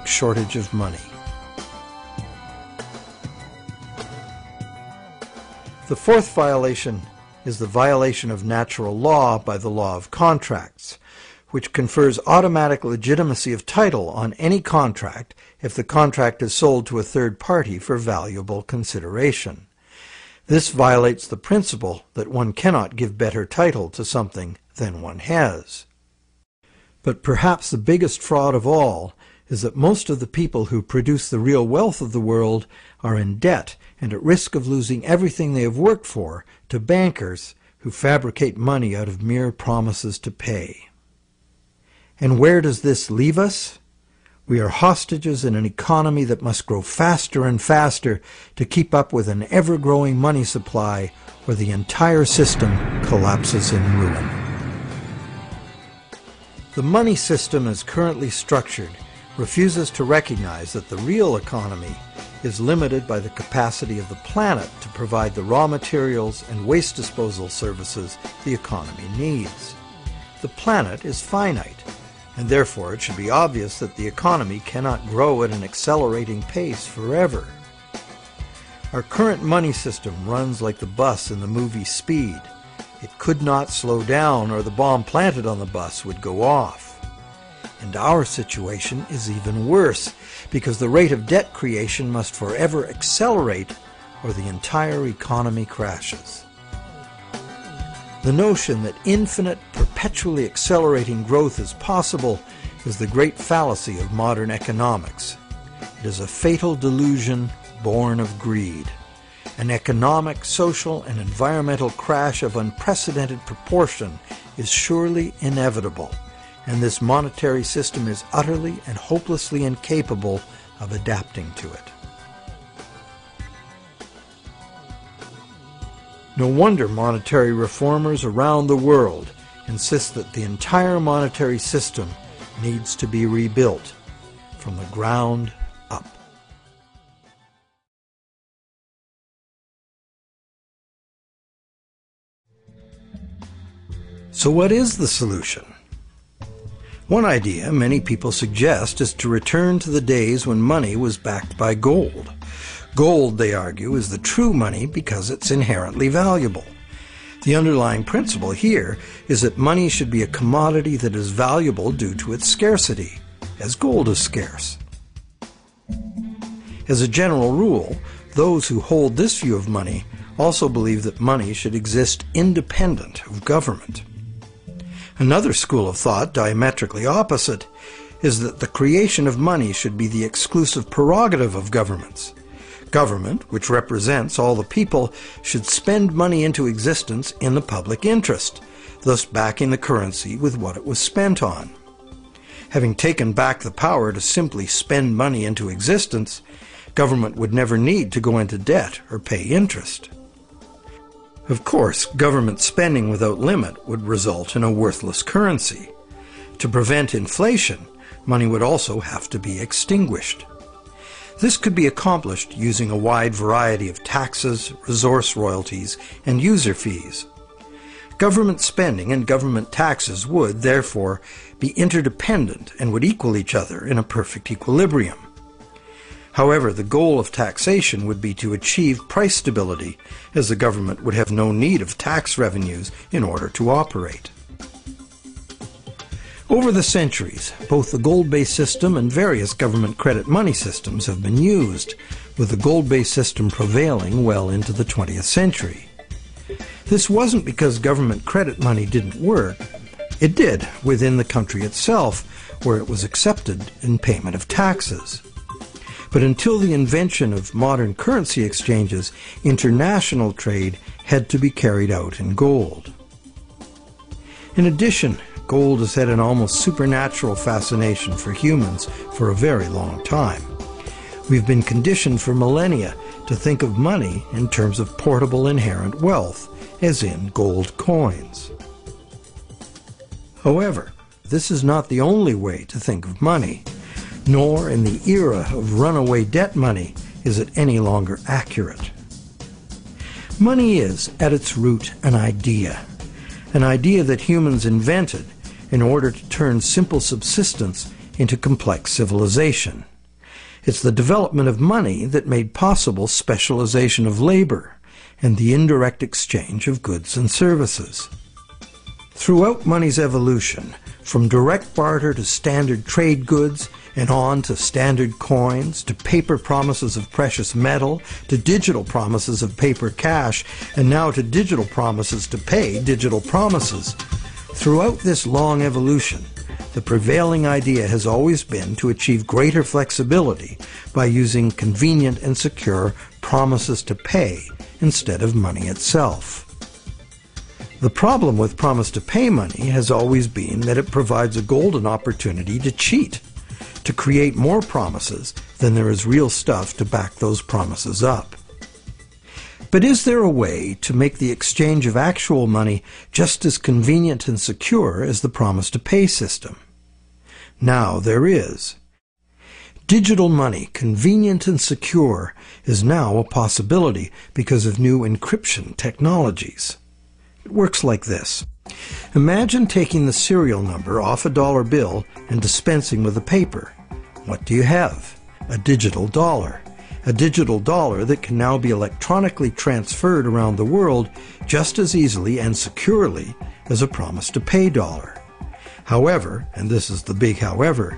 shortage of money. The fourth violation is the violation of natural law by the law of contracts, which confers automatic legitimacy of title on any contract if the contract is sold to a third party for valuable consideration. This violates the principle that one cannot give better title to something than one has. But perhaps the biggest fraud of all is that most of the people who produce the real wealth of the world are in debt and at risk of losing everything they have worked for to bankers who fabricate money out of mere promises to pay. And where does this leave us? We are hostages in an economy that must grow faster and faster to keep up with an ever-growing money supply, or the entire system collapses in ruin. The money system as currently structured refuses to recognize that the real economy is limited by the capacity of the planet to provide the raw materials and waste disposal services the economy needs. The planet is finite, and therefore it should be obvious that the economy cannot grow at an accelerating pace forever. Our current money system runs like the bus in the movie Speed. It could not slow down or the bomb planted on the bus would go off. And our situation is even worse, because the rate of debt creation must forever accelerate or the entire economy crashes. The notion that infinite, perpetually accelerating growth is possible is the great fallacy of modern economics. It is a fatal delusion born of greed. An economic, social, and environmental crash of unprecedented proportion is surely inevitable, and this monetary system is utterly and hopelessly incapable of adapting to it. No wonder monetary reformers around the world insist that the entire monetary system needs to be rebuilt from the ground up. So what is the solution? One idea many people suggest is to return to the days when money was backed by gold. Gold, they argue, is the true money because it's inherently valuable. The underlying principle here is that money should be a commodity that is valuable due to its scarcity, as gold is scarce. As a general rule, those who hold this view of money also believe that money should exist independent of government. Another school of thought, diametrically opposite, is that the creation of money should be the exclusive prerogative of governments. Government, which represents all the people, should spend money into existence in the public interest, thus backing the currency with what it was spent on. Having taken back the power to simply spend money into existence, government would never need to go into debt or pay interest. Of course, government spending without limit would result in a worthless currency. To prevent inflation, money would also have to be extinguished. This could be accomplished using a wide variety of taxes, resource royalties, and user fees. Government spending and government taxes would, therefore, be interdependent and would equal each other in a perfect equilibrium. However, the goal of taxation would be to achieve price stability, as the government would have no need of tax revenues in order to operate. Over the centuries, both the gold-based system and various government credit money systems have been used, with the gold-based system prevailing well into the 20th century. This wasn't because government credit money didn't work. It did within the country itself, where it was accepted in payment of taxes. But until the invention of modern currency exchanges, international trade had to be carried out in gold. In addition, gold has had an almost supernatural fascination for humans for a very long time. We've been conditioned for millennia to think of money in terms of portable inherent wealth, as in gold coins. However, this is not the only way to think of money, nor in the era of runaway debt money is it any longer accurate. Money is, at its root, an idea that humans invented in order to turn simple subsistence into complex civilization. It's the development of money that made possible specialization of labor and the indirect exchange of goods and services. Throughout money's evolution, from direct barter to standard trade goods, and on to standard coins, to paper promises of precious metal, to digital promises of paper cash, and now to digital promises to pay digital promises. Throughout this long evolution, the prevailing idea has always been to achieve greater flexibility by using convenient and secure promises to pay instead of money itself. The problem with promise to pay money has always been that it provides a golden opportunity to cheat, to create more promises than there is real stuff to back those promises up. But is there a way to make the exchange of actual money just as convenient and secure as the promise to pay system? Now there is. Digital money, convenient and secure, is now a possibility because of new encryption technologies. It works like this. Imagine taking the serial number off a dollar bill and dispensing with the paper. What do you have? A digital dollar. A digital dollar that can now be electronically transferred around the world just as easily and securely as a promise to pay dollar. However, and this is the big however,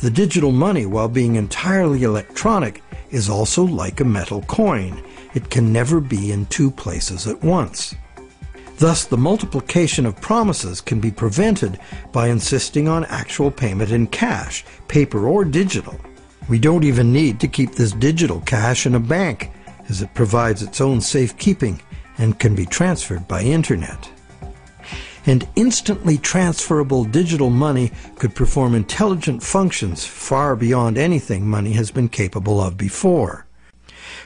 the digital money, while being entirely electronic, is also like a metal coin. It can never be in two places at once. Thus, the multiplication of promises can be prevented by insisting on actual payment in cash, paper or digital. We don't even need to keep this digital cash in a bank, as it provides its own safekeeping and can be transferred by internet. And instantly transferable digital money could perform intelligent functions far beyond anything money has been capable of before.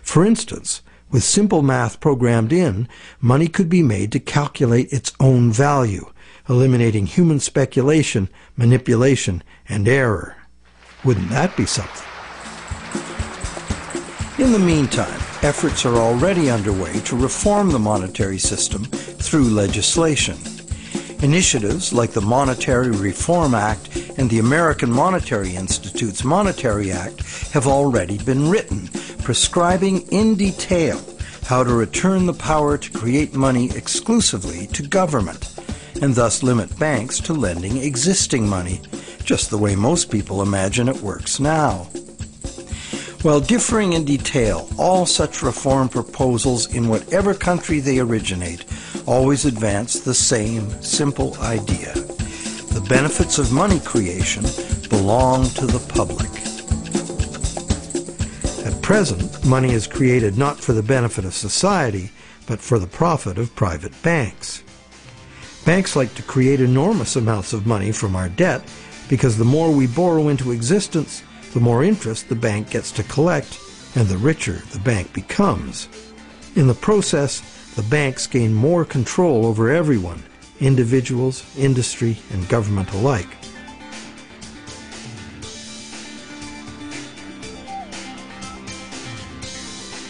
For instance, with simple math programmed in, money could be made to calculate its own value, eliminating human speculation, manipulation, and error. Wouldn't that be something? In the meantime, efforts are already underway to reform the monetary system through legislation. Initiatives like the Monetary Reform Act and the American Monetary Institute's Monetary Act have already been written, prescribing in detail how to return the power to create money exclusively to government, and thus limit banks to lending existing money, just the way most people imagine it works now. While differing in detail, all such reform proposals in whatever country they originate always advance the same simple idea. The benefits of money creation belong to the public. At present, money is created not for the benefit of society, but for the profit of private banks. Banks like to create enormous amounts of money from our debt because the more we borrow into existence, the more interest the bank gets to collect, and the richer the bank becomes. In the process, the banks gain more control over everyone, individuals, industry, and government alike.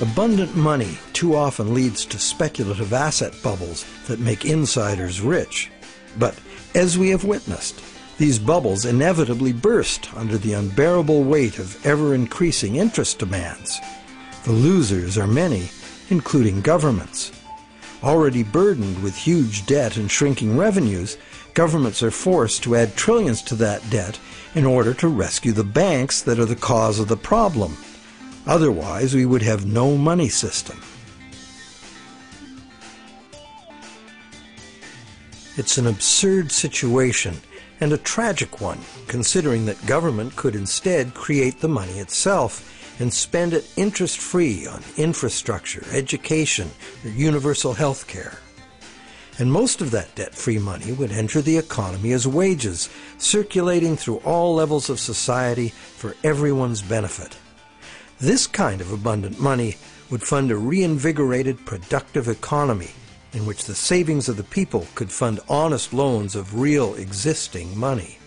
Abundant money too often leads to speculative asset bubbles that make insiders rich. But, as we have witnessed, these bubbles inevitably burst under the unbearable weight of ever-increasing interest demands. The losers are many, including governments. Already burdened with huge debt and shrinking revenues, governments are forced to add trillions to that debt in order to rescue the banks that are the cause of the problem. Otherwise, we would have no money system. It's an absurd situation, and a tragic one, considering that government could instead create the money itself and spend it interest-free on infrastructure, education, or universal health care. And most of that debt-free money would enter the economy as wages, circulating through all levels of society for everyone's benefit. This kind of abundant money would fund a reinvigorated, productive economy in which the savings of the people could fund honest loans of real existing money.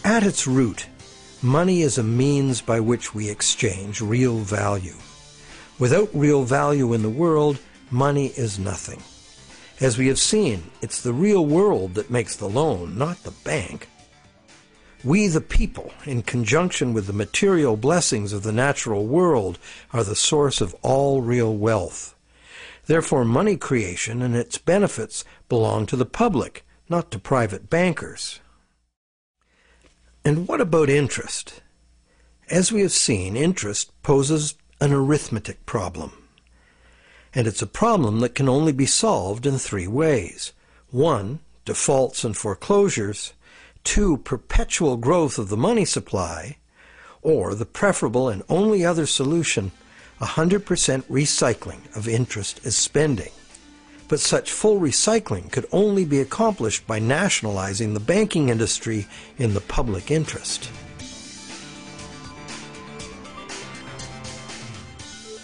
At its root, money is a means by which we exchange real value. Without real value in the world, money is nothing. As we have seen, it's the real world that makes the loan, not the bank. We the people, in conjunction with the material blessings of the natural world, are the source of all real wealth. Therefore, money creation and its benefits belong to the public, not to private bankers. And what about interest? As we have seen, interest poses an arithmetic problem. And it's a problem that can only be solved in three ways. 1, defaults and foreclosures. 2, perpetual growth of the money supply. Or the preferable and only other solution, 100% recycling of interest as spending. But such full recycling could only be accomplished by nationalizing the banking industry in the public interest.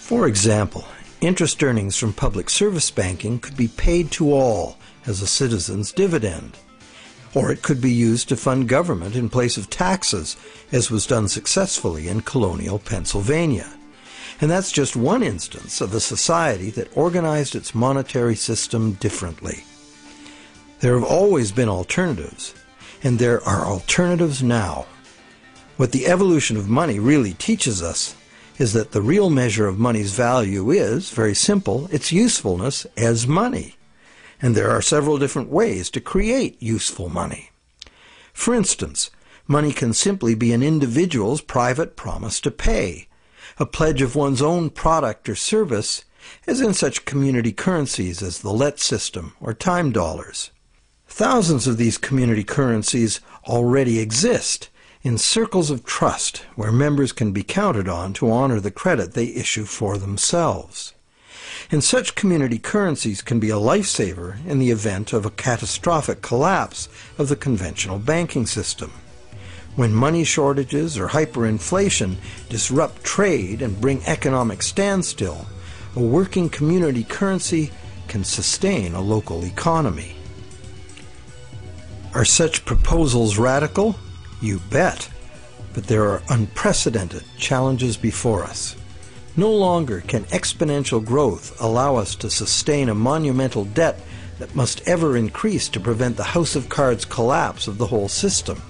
For example, interest earnings from public service banking could be paid to all as a citizen's dividend. Or it could be used to fund government in place of taxes, as was done successfully in colonial Pennsylvania. And that's just one instance of a society that organized its monetary system differently. There have always been alternatives, and there are alternatives now. What the evolution of money really teaches us is that the real measure of money's value is, very simple, its usefulness as money. And there are several different ways to create useful money. For instance, money can simply be an individual's private promise to pay, a pledge of one's own product or service, as in such community currencies as the let system or time dollars. Thousands of these community currencies already exist in circles of trust where members can be counted on to honor the credit they issue for themselves. And such community currencies can be a lifesaver in the event of a catastrophic collapse of the conventional banking system. When money shortages or hyperinflation disrupt trade and bring economic standstill, a working community currency can sustain a local economy. Are such proposals radical? You bet. But there are unprecedented challenges before us. No longer can exponential growth allow us to sustain a monumental debt that must ever increase to prevent the house of cards collapse of the whole system.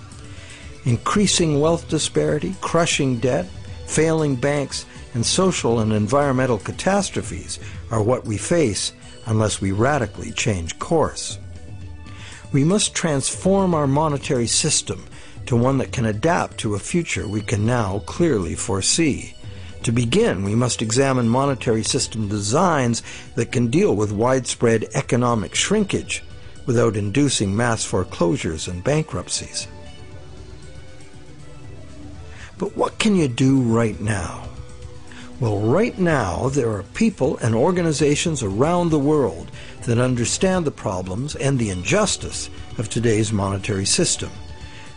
Increasing wealth disparity, crushing debt, failing banks, and social and environmental catastrophes are what we face unless we radically change course. We must transform our monetary system to one that can adapt to a future we can now clearly foresee. To begin, we must examine monetary system designs that can deal with widespread economic shrinkage without inducing mass foreclosures and bankruptcies. But what can you do right now? Well, right now there are people and organizations around the world that understand the problems and the injustice of today's monetary system,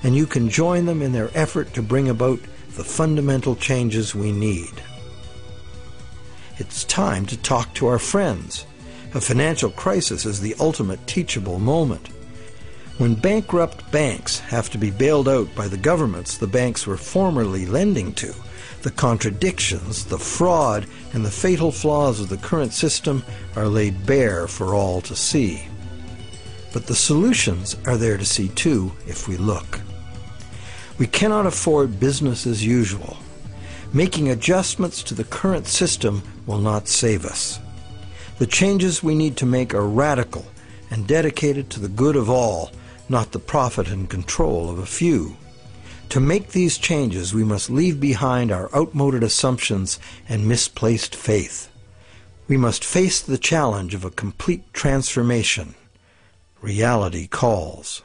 and you can join them in their effort to bring about the fundamental changes we need. It's time to talk to our friends. A financial crisis is the ultimate teachable moment. When bankrupt banks have to be bailed out by the governments the banks were formerly lending to, the contradictions, the fraud, and the fatal flaws of the current system are laid bare for all to see. But the solutions are there to see too if we look. We cannot afford business as usual. Making adjustments to the current system will not save us. The changes we need to make are radical and dedicated to the good of all, not the profit and control of a few. To make these changes, we must leave behind our outmoded assumptions and misplaced faith. We must face the challenge of a complete transformation. Reality calls.